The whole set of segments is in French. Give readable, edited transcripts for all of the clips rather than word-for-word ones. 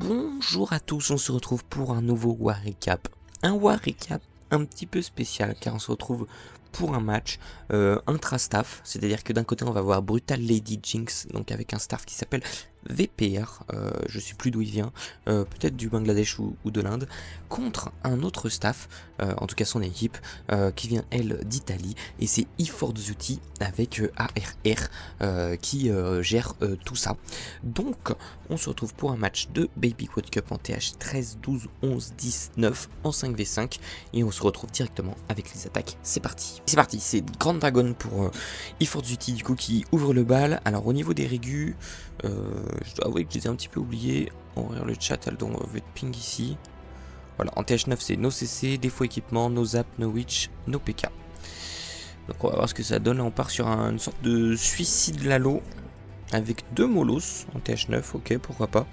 Bonjour à tous, on se retrouve pour un nouveau War Recap. Un War Recap un petit peu spécial car on se retrouve pour un match intra-staff, c'est-à-dire que d'un côté on va voir Brutal Lady Jinx, donc avec un staff qui s'appelle VPR, je sais plus d'où il vient, peut-être du Bangladesh ou de l'Inde, contre un autre staff, en tout cas son équipe, qui vient elle d'Italie, et c'est eForzuti avec ARR qui gère tout ça. Donc on se retrouve pour un match de Baby Quad Cup en TH 13, 12, 11, 10, 9 en 5v5 et on se retrouve directement avec les attaques. C'est parti. C'est parti, c'est Grand Dragon pour eForzuti du coup qui ouvre le bal. Alors au niveau des régus, je dois avouer que je les ai un petit peu oubliés. On va ouvrir le chat, elles doivent être ping ici. Voilà, en TH9 c'est no CC, défaut équipement, no zap, no witch, no PK. Donc on va voir ce que ça donne. Là on part sur une sorte de suicide Lalo avec deux molos en TH9, ok, pourquoi pas.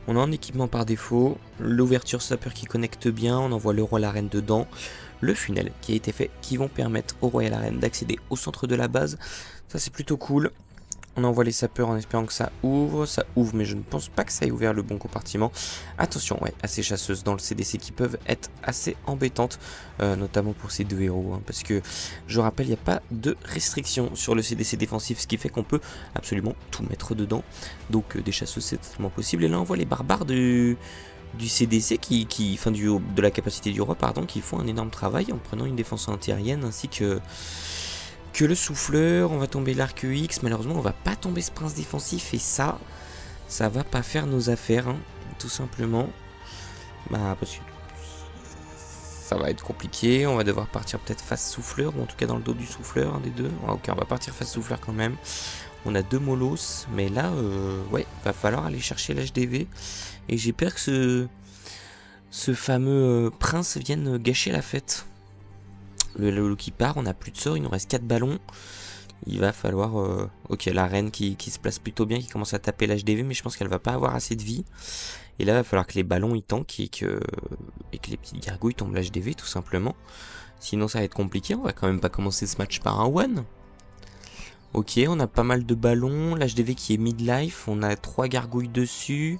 On a un équipement par défaut, l'ouverture sapeur qui connecte bien, on envoie le roi à l'arène dedans, le funnel qui a été fait, qui vont permettre au roi et à l'arène d'accéder au centre de la base. Ça c'est plutôt cool. On envoie les sapeurs en espérant que ça ouvre, mais je ne pense pas que ça ait ouvert le bon compartiment. Attention, ouais, à ces chasseuses dans le CDC qui peuvent être assez embêtantes, notamment pour ces deux héros, hein, parce que, je rappelle, il n'y a pas de restriction sur le CDC défensif, ce qui fait qu'on peut absolument tout mettre dedans. Donc des chasseuses c'est totalement possible. Et là on voit les barbares du CDC, de la capacité du roi, pardon, qui font un énorme travail en prenant une défense antiaérienne ainsi que le souffleur. On va tomber l'arc X, malheureusement on va pas tomber ce prince défensif et ça va pas faire nos affaires, hein, tout simplement. Bah parce que ça va être compliqué, on va devoir partir peut-être face souffleur, ou en tout cas dans le dos du souffleur, un des deux. Ok, on va partir face souffleur quand même. On a deux molos, mais là, ouais, va falloir aller chercher l'HDV. Et j'ai peur que ce fameux prince vienne gâcher la fête. Le Lalo qui part, on a plus de sort, il nous reste 4 ballons. Il va falloir... ok, la reine qui se place plutôt bien, qui commence à taper l'HDV, mais je pense qu'elle va pas avoir assez de vie. Et là, il va falloir que les ballons ils tankent et que les petites gargouilles tombent l'HDV tout simplement. Sinon ça va être compliqué, on va quand même pas commencer ce match par un one. Ok, on a pas mal de ballons, l'HDV qui est mid-life, on a 3 gargouilles dessus.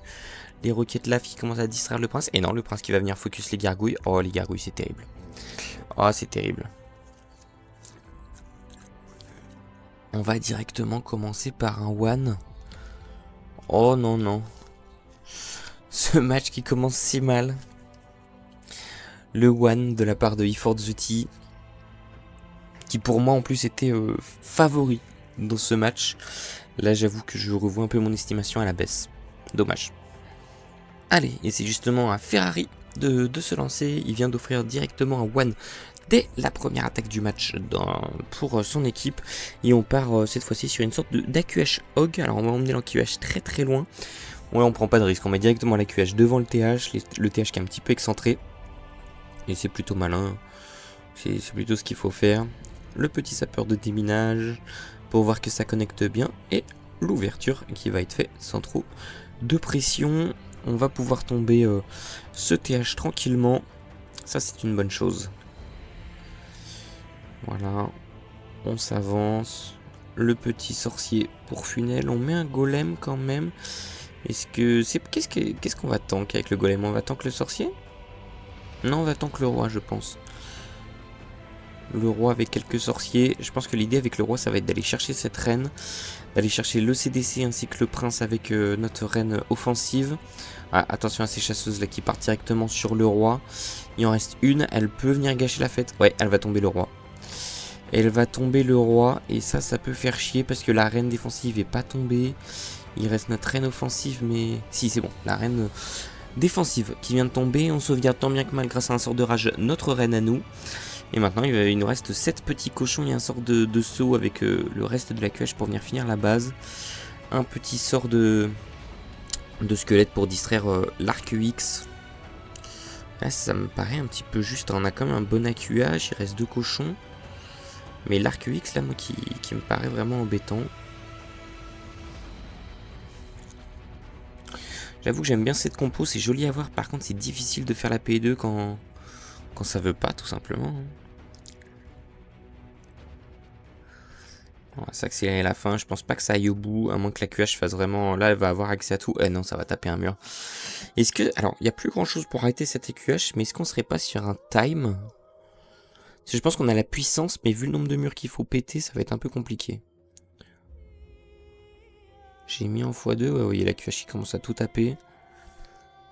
Les roquettes lave qui commencent à distraire le prince. Et non, le prince qui va venir focus les gargouilles. Oh, les gargouilles, c'est terrible. Oh, c'est terrible. On va directement commencer par un one. Oh non, non. Ce match qui commence si mal. Le one de la part de eForzuti, qui pour moi en plus était favori dans ce match. Là j'avoue que je revois un peu mon estimation à la baisse. Dommage. Allez, et c'est justement à Ferrari de se lancer. Il vient d'offrir directement un one dès la première attaque du match pour son équipe. Et on part cette fois-ci sur une sorte d'AQH Hog. Alors on va emmener l'AQH très très loin. Ouais, on prend pas de risque, on met directement l'AQH devant le TH, le TH qui est un petit peu excentré. Et c'est plutôt malin, c'est plutôt ce qu'il faut faire. Le petit sapeur de déminage pour voir que ça connecte bien. Et l'ouverture qui va être faite sans trop de pression. On va pouvoir tomber ce TH tranquillement. Ça c'est une bonne chose. Voilà, on s'avance. Le petit sorcier pour funnel. On met un golem quand même. Est-ce que c'est qu'est-ce qu'on va tank avec le golem? On va tank le sorcier? Non, on va tank le roi, je pense. Le roi avec quelques sorciers. Je pense que l'idée avec le roi, ça va être d'aller chercher cette reine, d'aller chercher le CDC ainsi que le prince avec notre reine offensive. Ah, attention à ces chasseuses là qui partent directement sur le roi. Il en reste une, elle peut venir gâcher la fête. Ouais, elle va tomber le roi. Elle va tomber le roi et ça peut faire chier parce que la reine défensive est pas tombée. Il reste notre reine offensive, mais... Si, c'est bon, la reine défensive qui vient de tomber. On sauvegarde tant bien que mal grâce à un sort de rage notre reine à nous. Et maintenant, il nous reste 7 petits cochons et un sort de saut avec le reste de la QH pour venir finir la base. Un petit sort de squelette pour distraire l'arc X. Là, ça me paraît un petit peu juste. On a quand même un bon AQH, il reste 2 cochons. Mais l'arc X, là, moi, qui me paraît vraiment embêtant. J'avoue que j'aime bien cette compo, c'est joli à voir. Par contre, c'est difficile de faire la P2 quand ça veut pas, tout simplement. On va s'accélérer la fin. Je pense pas que ça aille au bout, à moins que la QH fasse vraiment... Là, elle va avoir accès à tout. Eh non, ça va taper un mur. Est-ce que... Alors, il n'y a plus grand-chose pour arrêter cette QH, mais est-ce qu'on serait pas sur un time? Parce que je pense qu'on a la puissance, mais vu le nombre de murs qu'il faut péter, ça va être un peu compliqué. J'ai mis en x2. Ouais, vous voyez, la QH qui commence à tout taper.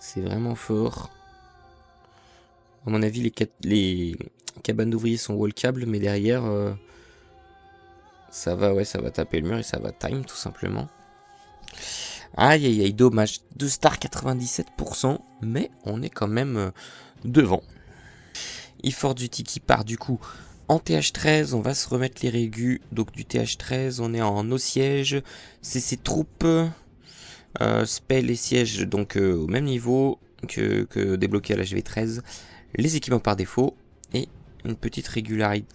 C'est vraiment fort. À mon avis, les cabanes d'ouvriers sont wallcables, mais derrière... ça va taper le mur et ça va time tout simplement. Aïe aïe aïe, dommage. 2 stars 97%, mais on est quand même devant. Effort Duty qui part du coup en TH13, on va se remettre les régus. Donc du TH13, on est en eau siège, CC troupes, spell et siège donc au même niveau que débloqué à la GV13. Les équipements par défaut et une petite régularité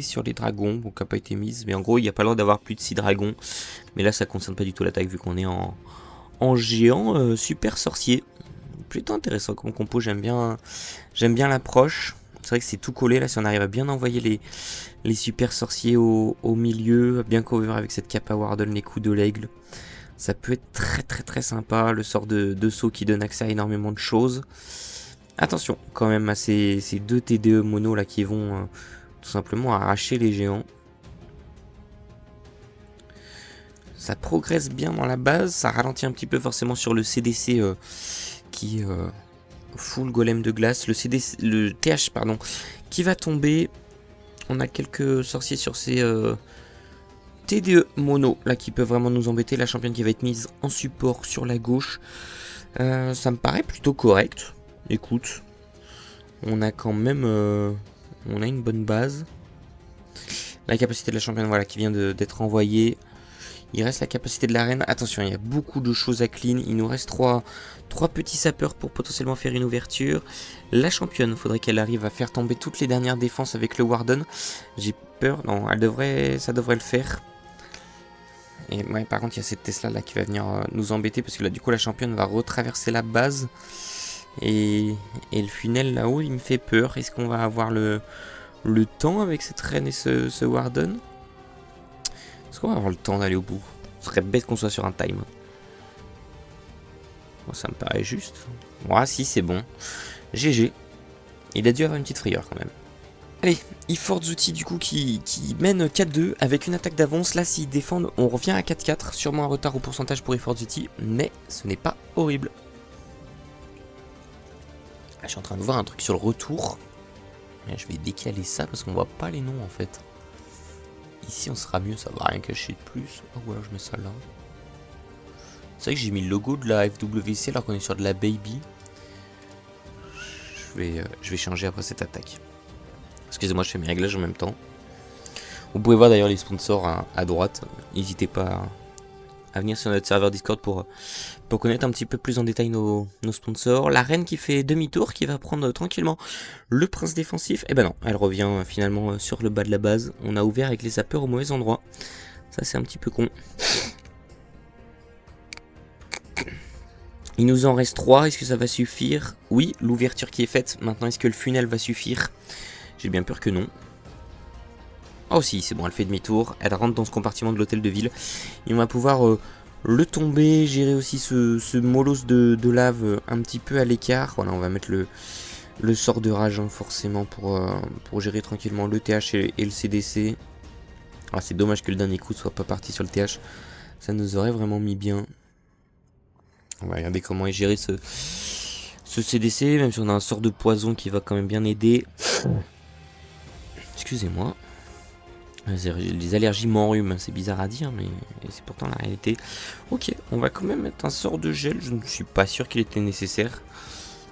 sur les dragons, bon, qui n'a pas été mise, mais en gros il n'y a pas le droit d'avoir plus de 6 dragons, mais là ça concerne pas du tout l'attaque vu qu'on est en géant super sorcier. Plutôt intéressant comme compo, j'aime bien l'approche. C'est vrai que c'est tout collé là, si on arrive à bien envoyer les super sorciers au milieu, à bien cover avec cette cape à Warden, les coups de l'aigle, ça peut être très sympa, le sort de saut qui donne accès à énormément de choses. Attention quand même à ces 2 TDE mono là qui vont tout simplement arracher les géants. Ça progresse bien dans la base, ça ralentit un petit peu forcément sur le CDC qui full golem de glace. Le TH pardon, qui va tomber. On a quelques sorciers sur ces TDE mono là qui peuvent vraiment nous embêter. La championne qui va être mise en support sur la gauche. Ça me paraît plutôt correct. Écoute, on a quand même... on a une bonne base. La capacité de la championne, voilà, qui vient d'être envoyée. Il reste la capacité de la reine. Attention, il y a beaucoup de choses à clean. Il nous reste 3 petits sapeurs pour potentiellement faire une ouverture. La championne, il faudrait qu'elle arrive à faire tomber toutes les dernières défenses avec le Warden. J'ai peur. Non, ça devrait le faire. Et ouais, par contre, il y a cette Tesla là qui va venir nous embêter. Parce que là, du coup, la championne va retraverser la base. Et le funnel là-haut, il me fait peur. Est-ce qu'on va avoir le temps avec cette reine et ce Warden? Est-ce qu'on va avoir le temps d'aller au bout? Ce serait bête qu'on soit sur un time. Bon, ça me paraît juste. Ouais, si, c'est bon. GG. Il a dû avoir une petite frayeur quand même. Allez, Effort Zuti du coup qui mène 4-2 avec une attaque d'avance. Là, s'ils défendent, on revient à 4-4. Sûrement un retard au pourcentage pour Effort Zuti, mais ce n'est pas horrible. Là, je suis en train de voir un truc sur le retour. Là, je vais décaler ça parce qu'on voit pas les noms en fait. Ici on sera mieux, ça va rien cacher de plus. Oh ouais, je mets ça là. C'est vrai que j'ai mis le logo de la FWC alors qu'on est sur de la baby. Je vais changer après cette attaque. Excusez-moi, je fais mes réglages en même temps. Vous pouvez voir d'ailleurs les sponsors à droite. N'hésitez pas à venir sur notre serveur Discord pour connaître un petit peu plus en détail nos sponsors. La reine qui fait demi-tour, qui va prendre tranquillement le prince défensif. Et ben non, elle revient finalement sur le bas de la base. On a ouvert avec les sapeurs au mauvais endroit. Ça c'est un petit peu con. Il nous en reste 3, est-ce que ça va suffire? Oui, l'ouverture qui est faite. Maintenant, est-ce que le funnel va suffire? J'ai bien peur que non. Oh si, c'est bon, elle fait demi-tour. Elle rentre dans ce compartiment de l'hôtel de ville. Et on va pouvoir le tomber, gérer aussi ce molosse de lave un petit peu à l'écart. Voilà, on va mettre le sort de rage hein, forcément pour gérer tranquillement le TH et le CDC. Ah, c'est dommage que le dernier coup soit pas parti sur le TH. Ça nous aurait vraiment mis bien. On va regarder comment est géré ce CDC, même si on a un sort de poison qui va quand même bien aider. Excusez-moi. Les allergies m'enrhument, c'est bizarre à dire, mais c'est pourtant la réalité. Ok, on va quand même mettre un sort de gel, je ne suis pas sûr qu'il était nécessaire.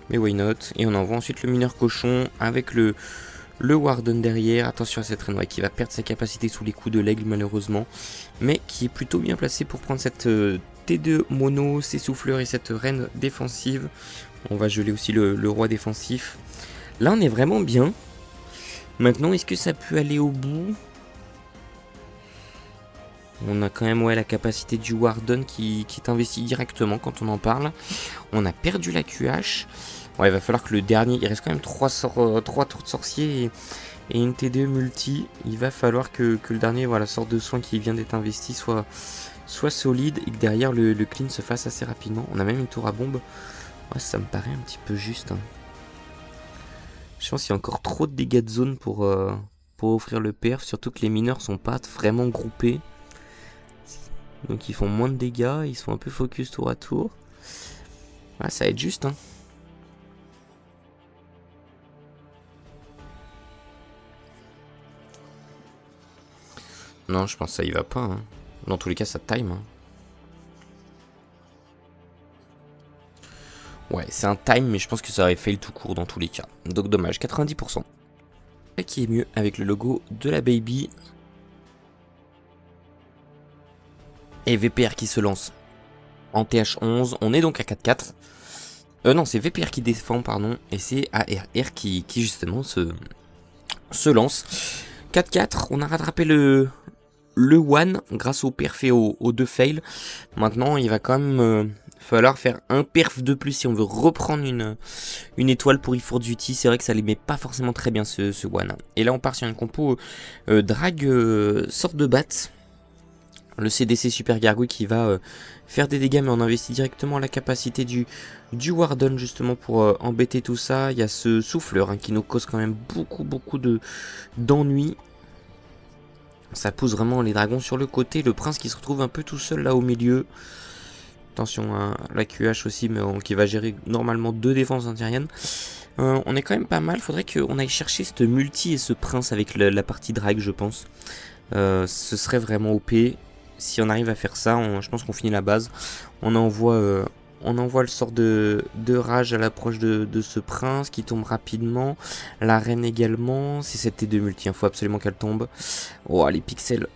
Mais why not? Et on envoie ensuite le mineur cochon avec le Warden derrière. Attention à cette reine qui va perdre sa capacité sous les coups de l'aigle malheureusement. Mais qui est plutôt bien placé pour prendre cette T2 mono, ses souffleurs et cette reine défensive. On va geler aussi le roi défensif. Là on est vraiment bien. Maintenant est-ce que ça peut aller au bout? On a quand même la capacité du Warden qui est investi directement quand on en parle. On a perdu la QH. Ouais, il va falloir que le dernier... Il reste quand même 3 tours de sorcier et une TDE multi. Il va falloir que le dernier, voilà, sorte de soin qui vient d'être investi soit solide et que derrière le clean se fasse assez rapidement. On a même une tour à bombe. Ouais, ça me paraît un petit peu juste. Hein. Je pense qu'il y a encore trop de dégâts de zone pour offrir le perf, surtout que les mineurs sont pas vraiment groupés. Donc ils font moins de dégâts, ils sont un peu focus tour à tour. Ouais, ça va être juste. Hein. Non, je pense que ça y va pas. Hein. Dans tous les cas, ça time. Hein. Ouais, c'est un time, mais je pense que ça aurait fait le tout court dans tous les cas. Donc dommage, 90%. Et qui est mieux avec le logo de la Baby. Et VPR qui se lance en TH11. On est donc à 4-4. Non, c'est VPR qui défend, pardon. Et c'est ARR qui justement se lance. 4-4, on a rattrapé le one grâce au perf et aux 2 fails. Maintenant, il va quand même falloir faire un perf de plus si on veut reprendre une étoile pour eForce Duty. C'est vrai que ça les met pas forcément très bien ce one. Et là, on part sur une compo drag sorte de bat. Le CDC Super Gargouille qui va faire des dégâts, mais on investit directement la capacité du Warden justement pour embêter tout ça. Il y a ce souffleur hein, qui nous cause quand même beaucoup d'ennuis. Ça pousse vraiment les dragons sur le côté. Le prince qui se retrouve un peu tout seul là au milieu. Attention à la QH aussi, mais qui va gérer normalement 2 défenses antiaériennes. On est quand même pas mal. Faudrait qu'on aille chercher cette multi et ce prince avec la partie drag, je pense. Ce serait vraiment OP. Si on arrive à faire ça, je pense qu'on finit la base. On envoie le sort de rage à l'approche de ce prince qui tombe rapidement. La reine également. C'est cette T2 multi, il faut absolument qu'elle tombe. Oh, les pixels.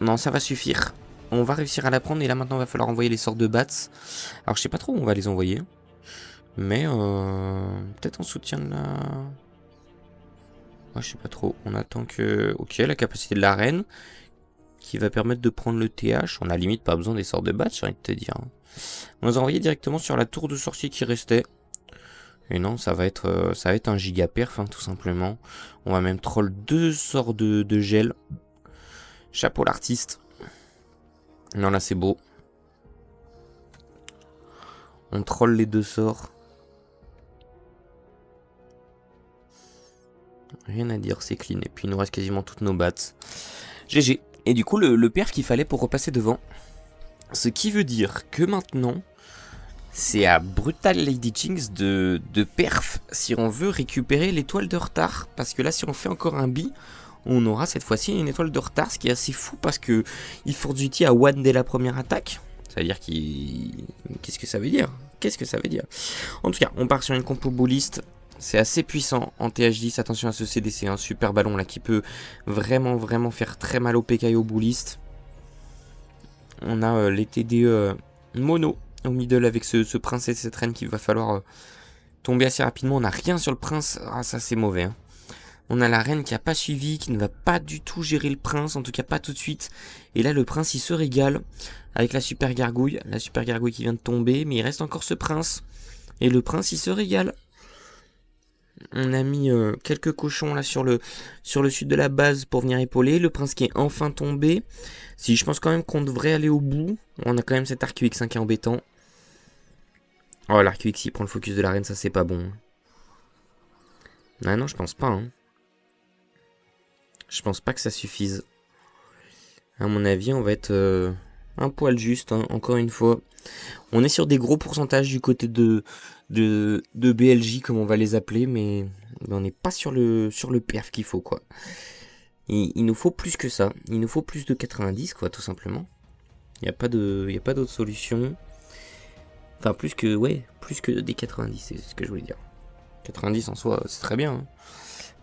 Non, ça va suffire. On va réussir à la prendre et là maintenant il va falloir envoyer les sorts de bats. Alors je sais pas trop où on va les envoyer. Mais peut-être en soutien de la... Ouais, je sais pas trop. On attend que... Ok, la capacité de la reine. Qui va permettre de prendre le TH. On a limite pas besoin des sorts de bats, j'ai envie de te dire. On les a envoyés directement sur la tour de sorcier qui restait. Et non, ça va être un giga perf, hein, tout simplement. On va même troll 2 sorts de gel. Chapeau l'artiste. Non, là c'est beau. On troll les 2 sorts. Rien à dire, c'est clean. Et puis il nous reste quasiment toutes nos bats. GG. Et du coup, le perf qu'il fallait pour repasser devant. Ce qui veut dire que maintenant, c'est à Brutal Lady Jinx de perf si on veut récupérer l'étoile de retard. Parce que là, si on fait encore un bi, on aura cette fois-ci une étoile de retard. Ce qui est assez fou parce que eForce Duty a one dès la première attaque. Ça veut dire qu'il... Qu'est-ce que ça veut dire? Qu'est-ce que ça veut dire? En tout cas, on part sur une compo bouliste. C'est assez puissant en TH10. Attention à ce CDC, un super ballon là qui peut vraiment faire très mal au PK et au bouliste. On a les TDE mono au middle avec ce prince et cette reine qu'il va falloir tomber assez rapidement. On n'a rien sur le prince. Ah, ça c'est mauvais. Hein. On a la reine qui n'a pas suivi, qui ne va pas du tout gérer le prince, en tout cas pas tout de suite. Et là le prince il se régale avec la super gargouille. La super gargouille qui vient de tomber, mais il reste encore ce prince. Et le prince il se régale. On a mis quelques cochons là sur le sud de la base pour venir épauler. Le prince qui est enfin tombé. Si je pense quand même qu'on devrait aller au bout. On a quand même cet Arc UX hein, qui est embêtant. Oh, l'Arc UX il prend le focus de la reine, ça c'est pas bon. Ah non, je pense pas. Hein. Je pense pas que ça suffise. À mon avis, on va être un poil juste, hein, encore une fois. On est sur des gros pourcentages du côté de BLJ, comme on va les appeler, mais on n'est pas sur le perf qu'il faut, quoi. Il nous faut plus que ça. Il nous faut plus de 90, quoi, tout simplement. Il n'y a pas d'autre solution. Enfin, plus que des 90, c'est ce que je voulais dire. 90 en soi, c'est très bien. Hein.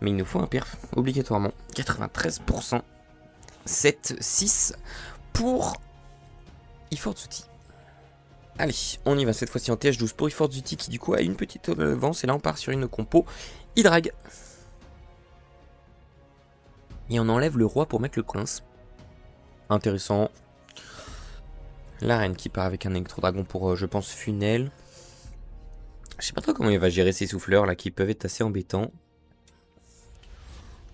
Mais il nous faut un perf, obligatoirement. 93%. 7-6 pour eForce Duty. Allez, on y va cette fois-ci en TH12 pour eForce Duty qui du coup a une petite avance. Et là on part sur une compo Hydrag. Et on enlève le roi pour mettre le prince. Intéressant. La reine qui part avec un électro-dragon pour, je pense, Funel. Je sais pas trop comment il va gérer ces souffleurs là qui peuvent être assez embêtants.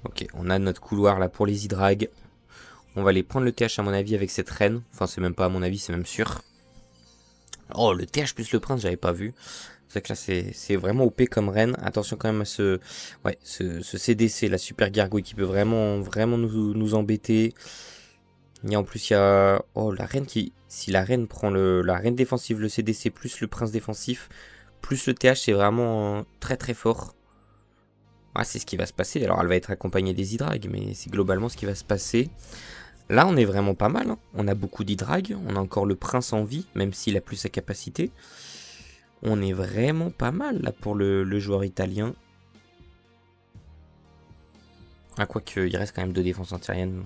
Ok, on a notre couloir là pour les hydrags. On va aller prendre le TH à mon avis avec cette reine. Enfin, c'est même pas à mon avis, c'est même sûr. Oh, le TH plus le prince, j'avais pas vu. C'est que là, c'est vraiment OP comme reine. Attention quand même à ce CDC, la super gargouille qui peut vraiment nous embêter. Et en plus, il y a... Oh, la reine qui... Si la reine prend la reine défensive, le CDC plus le prince défensif, plus le TH, c'est vraiment très fort. Ouais, c'est ce qui va se passer. Alors, elle va être accompagnée des hydrags, mais c'est globalement ce qui va se passer. Là, on est vraiment pas mal. Hein. On a beaucoup d'hydrags. On a encore le prince en vie, même s'il a plus sa capacité. On est vraiment pas mal, là, pour le joueur italien. Ah, quoique, il reste quand même 2 défenses antiriennes.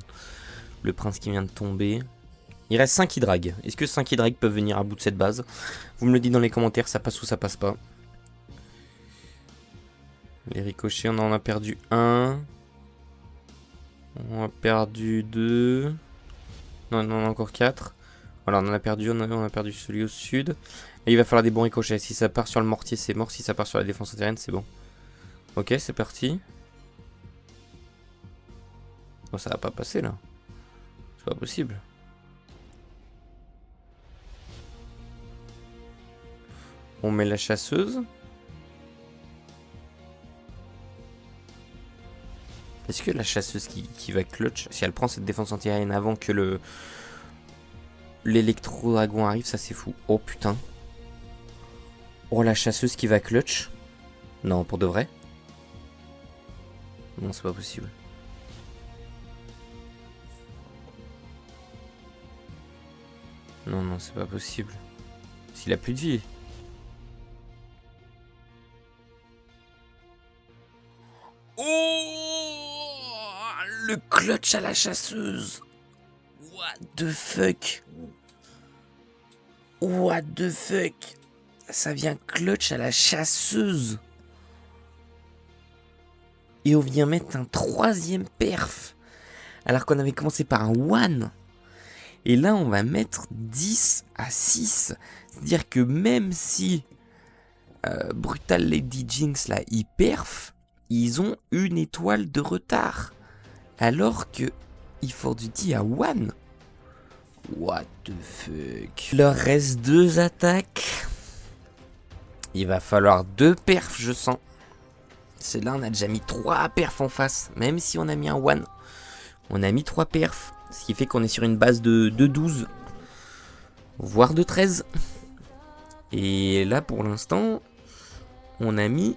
Le prince qui vient de tomber. Il reste 5 hydrags. Est-ce que 5 hydrags peuvent venir à bout de cette base? Vous me le dites dans les commentaires, ça passe ou ça passe pas. Les ricochets, on en a perdu 1. On a perdu 2. Non, on en a encore 4. Voilà, on en a perdu, on a perdu celui au sud. Et il va falloir des bons ricochets. Si ça part sur le mortier, c'est mort. Si ça part sur la défense antirienne, c'est bon. Ok, c'est parti. Oh, ça va pas passer là. C'est pas possible. On met la chasseuse. Est-ce que la chasseuse qui va clutch, si elle prend cette défense anti-aérienne avant que l'électro-dragon arrive, ça c'est fou. Oh putain. Oh, la chasseuse qui va clutch. Non, pour de vrai. Non, c'est pas possible. Non, non, c'est pas possible. S'il a plus de vie. Oh, le clutch à la chasseuse. What the fuck. What the fuck. Ça vient clutch à la chasseuse. Et on vient mettre un 3e perf. Alors qu'on avait commencé par un 1. Et là, on va mettre 10 à 6. C'est-à-dire que même si Brutal Lady Jinx, là, ils perf, ils ont 1 étoile de retard. Alors que E4 Duty a 1. What the fuck. Il leur reste 2 attaques. Il va falloir 2 perfs, je sens. C'est là, on a déjà mis 3 perfs en face. Même si on a mis un 1. On a mis 3 perfs. Ce qui fait qu'on est sur une base de 12. Voire de 13. Et là, pour l'instant, on a mis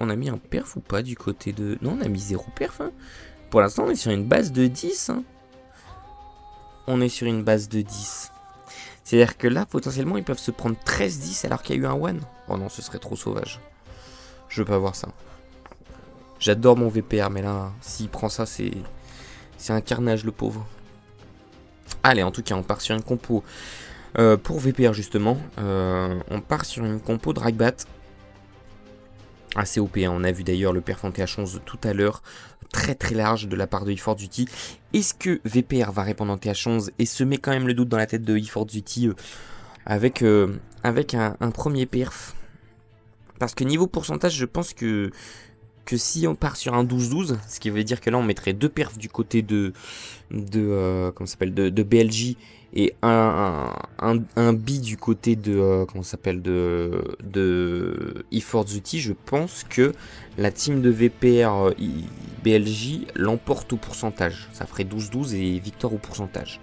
un perf ou pas du côté de... Non, on a mis 0 perf. Hein. Pour l'instant, on est sur une base de 10. Hein. On est sur une base de 10. C'est-à-dire que là, potentiellement, ils peuvent se prendre 13-10 alors qu'il y a eu un 1. Oh non, ce serait trop sauvage. Je veux pas voir ça. J'adore mon VPR, mais là, s'il prend ça, c'est un carnage, le pauvre. Allez, en tout cas, on part sur une compo pour VPR, justement. On part sur une compo Dragbat. Assez OP, hein. On a vu d'ailleurs le perf en TH11 tout à l'heure. Très large de la part de E4 Duty. Est-ce que VPR va répondre en TH11 et se met quand même le doute dans la tête de E4 Duty avec un premier perf? Parce que niveau pourcentage, je pense que si on part sur un 12-12, ce qui veut dire que là on mettrait 2 perfs du côté de BLJ et un B du côté de E4 Duty, je pense que la team de VPR BLJ l'emporte au pourcentage. Ça ferait 12-12 et victoire au pourcentage.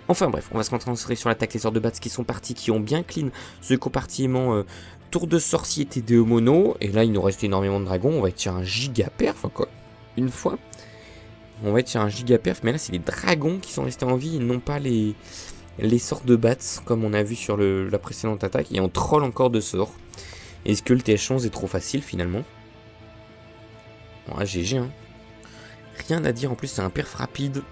Enfin bref, on va se concentrer sur l'attaque. Les sorts de bats qui sont partis, qui ont bien clean ce compartiment tour de sorcier TDE mono. Et là il nous reste énormément de dragons. On va être sur un giga perf encore une fois. On va être sur un giga perf, mais là c'est les dragons qui sont restés en vie et non pas les sorts de bats comme on a vu sur la précédente attaque. Et on troll encore de sorts. Est-ce que le TH11 est trop facile finalement? Bon, GG hein. Rien à dire, en plus c'est un perf rapide.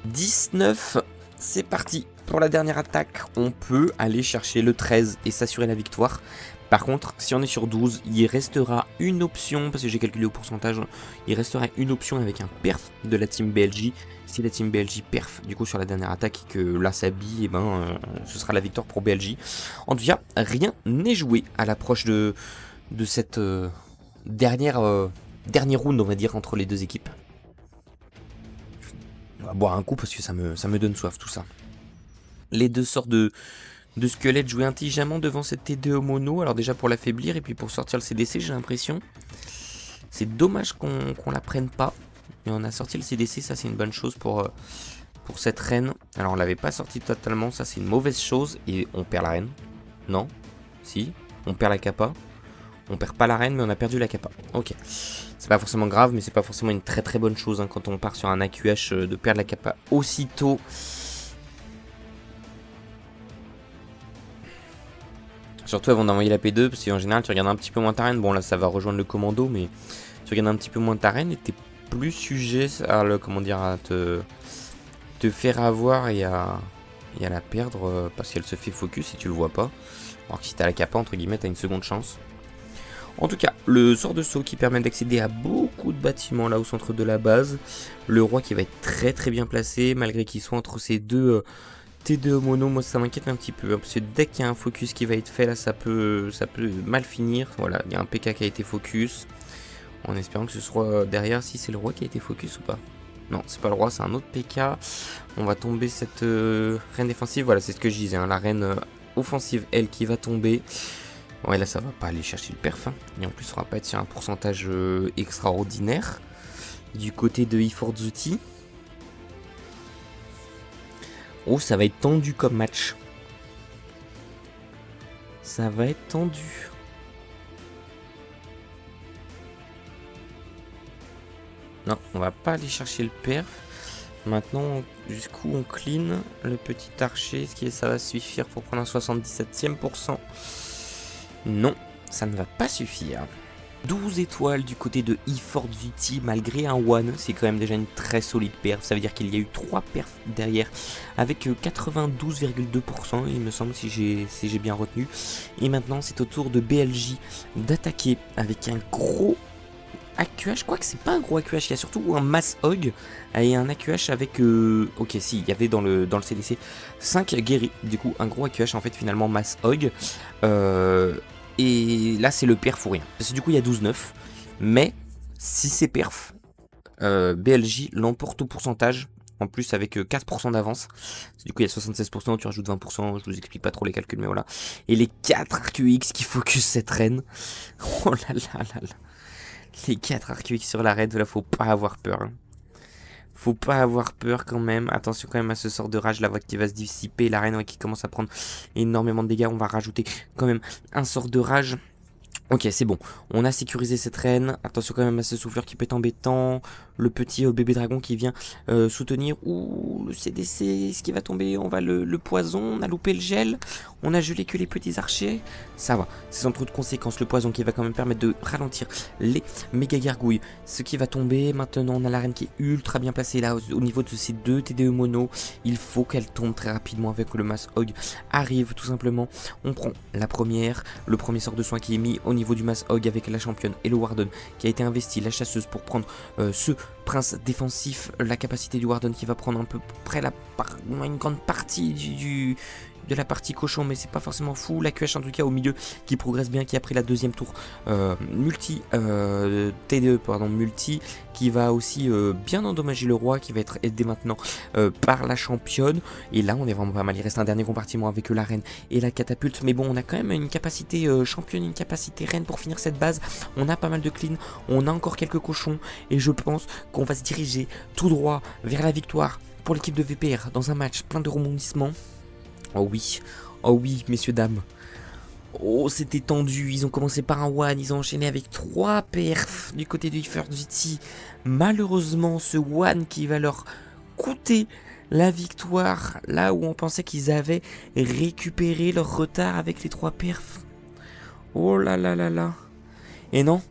19, c'est parti. Pour la dernière attaque, on peut aller chercher le 13 et s'assurer la victoire. Par contre, si on est sur 12, il restera une option, parce que j'ai calculé au pourcentage, il restera une option avec un perf de la team BLJ. Si la team BLJ perf du coup sur la dernière attaque et que là ça bille, et ben, ce sera la victoire pour BLJ. En tout cas, rien n'est joué à l'approche de cette dernière dernier round, on va dire, entre les deux équipes. On va boire un coup parce que ça me donne soif tout ça. Les deux sortes de squelettes jouaient intelligemment devant cette T2 mono. Alors déjà pour l'affaiblir et puis pour sortir le CDC, j'ai l'impression. C'est dommage qu'on la prenne pas. Mais on a sorti le CDC, ça c'est une bonne chose pour cette reine. Alors on l'avait pas sorti totalement, ça c'est une mauvaise chose. Et on perd la reine. Non. Si. On perd la kappa. On perd pas la reine mais on a perdu la kappa. Ok. C'est pas forcément grave mais c'est pas forcément une très très bonne chose hein, quand on part sur un AQH de perdre la kappa aussitôt. Surtout avant d'envoyer la P2 parce qu'en général tu regardes un petit peu moins ta reine. Bon là ça va rejoindre le commando mais tu regardes un petit peu moins ta reine et t'es plus sujet à à te faire avoir et à la perdre parce qu'elle se fait focus et tu le vois pas. Alors que si t'as la kappa entre guillemets t'as une seconde chance. En tout cas, le sort de saut qui permet d'accéder à beaucoup de bâtiments là au centre de la base. Le roi qui va être très très bien placé malgré qu'il soit entre ces deux T2 mono. Moi ça m'inquiète un petit peu hein, parce que dès qu'il y a un focus qui va être fait là ça peut mal finir. Voilà, il y a un PK qui a été focus. En espérant que ce soit derrière si c'est le roi qui a été focus ou pas. Non, c'est pas le roi, c'est un autre PK. On va tomber cette reine défensive. Voilà, c'est ce que je disais. Hein, la reine offensive, elle, qui va tomber. Ouais, là, ça va pas aller chercher le perf. Hein. Et en plus, on va pas être sur un pourcentage extraordinaire. Du côté de eForzuti. Oh, ça va être tendu comme match. Ça va être tendu. Non, on va pas aller chercher le perf. Maintenant, jusqu'où on clean le petit archer. Est-ce que ça va suffire pour prendre un 77e%? Non, ça ne va pas suffire. 12 étoiles du côté de eForzuti malgré un one. C'est quand même déjà une très solide perf. Ça veut dire qu'il y a eu 3 perfs derrière avec 92,2%. Il me semble si j'ai bien retenu. Et maintenant, c'est au tour de BLJ d'attaquer avec un gros AQH, je crois que c'est pas un gros AQH, il y a surtout un Mass Hog et un AQH avec... Ok, si, il y avait dans le CDC 5 guéris, du coup un gros AQH en fait finalement Mass Hog. Et là c'est le perf ou rien, parce que du coup il y a 12-9, mais si c'est perf, BLJ l'emporte au pourcentage, en plus avec 4% d'avance, du coup il y a 76%, tu rajoutes 20%, je vous explique pas trop les calculs mais voilà. Et les 4 AQX qui focus cette reine, oh là là là là. Les 4 arcs sur la raid, là faut pas avoir peur. Hein. Faut pas avoir peur quand même. Attention quand même à ce sort de rage, la voix qui va se dissiper. La reine ouais, qui commence à prendre énormément de dégâts. On va rajouter quand même un sort de rage. Ok, c'est bon. On a sécurisé cette reine. Attention quand même à ce souffleur qui peut être embêtant. Le petit bébé dragon qui vient soutenir. Ouh, le CDC, ce qui va tomber. On va le poison. On a loupé le gel. On a gelé que les petits archers. Ça va. C'est sans trop de conséquences. Le poison qui va quand même permettre de ralentir les méga gargouilles. Ce qui va tomber. Maintenant, on a la reine qui est ultra bien placée là au niveau de ces deux TDE mono. Il faut qu'elle tombe très rapidement avec le Mass Hog. Arrive tout simplement. On prend la première. Le premier sort de soin qui est mis au niveau du Mass Hog avec la championne et le Warden qui a été investi, la chasseuse pour prendre ce prince défensif, la capacité du Warden qui va prendre un peu près une grande partie de la partie cochon, mais c'est pas forcément fou. La QH en tout cas au milieu qui progresse bien, qui a pris la deuxième tour TDE multi, qui va aussi bien endommager le roi, qui va être aidé maintenant par la championne. Et là on est vraiment pas mal. Il reste un dernier compartiment avec la reine et la catapulte, mais bon on a quand même une capacité championne, une capacité reine pour finir cette base. On a pas mal de clean, on a encore quelques cochons et je pense qu'on va se diriger tout droit vers la victoire pour l'équipe de VPR dans un match plein de rebondissements. Oh oui, messieurs, dames. Oh, c'était tendu. Ils ont commencé par un one, ils ont enchaîné avec 3 perfs du côté de eForzuti. Malheureusement, ce one qui va leur coûter la victoire, là où on pensait qu'ils avaient récupéré leur retard avec les 3 perfs. Oh là là là là. Et non,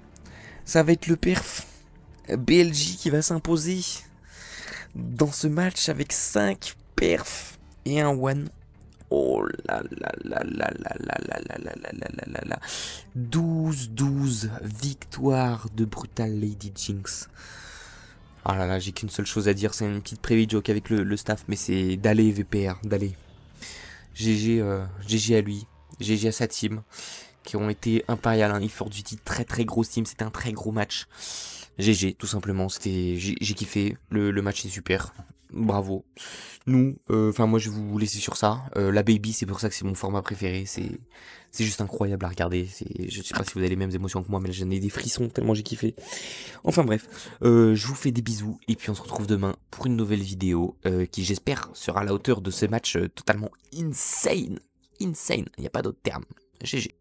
ça va être le perf BLJ qui va s'imposer dans ce match avec 5 perfs et un one. Oh là là là là là là là là là là là là là. 12-12 victoire de Brutal Lady Jinx. Ah là là, j'ai qu'une seule chose à dire, c'est une petite preview joke avec le staff, mais c'est d'aller VPR, d'aller. GG à lui, GG à sa team, qui ont été impériales, hein. eForzuti, très très grosse team, c'était un très gros match. GG, tout simplement, j'ai kiffé, le match est super, bravo. Nous, enfin moi je vais vous laisser sur ça. La Baby, c'est pour ça que c'est mon format préféré, c'est juste incroyable à regarder. Je sais pas si vous avez les mêmes émotions que moi, mais là j'en ai des frissons tellement j'ai kiffé. Enfin bref, je vous fais des bisous et puis on se retrouve demain pour une nouvelle vidéo qui j'espère sera à la hauteur de ce match totalement insane. Insane, il n'y a pas d'autre terme. GG.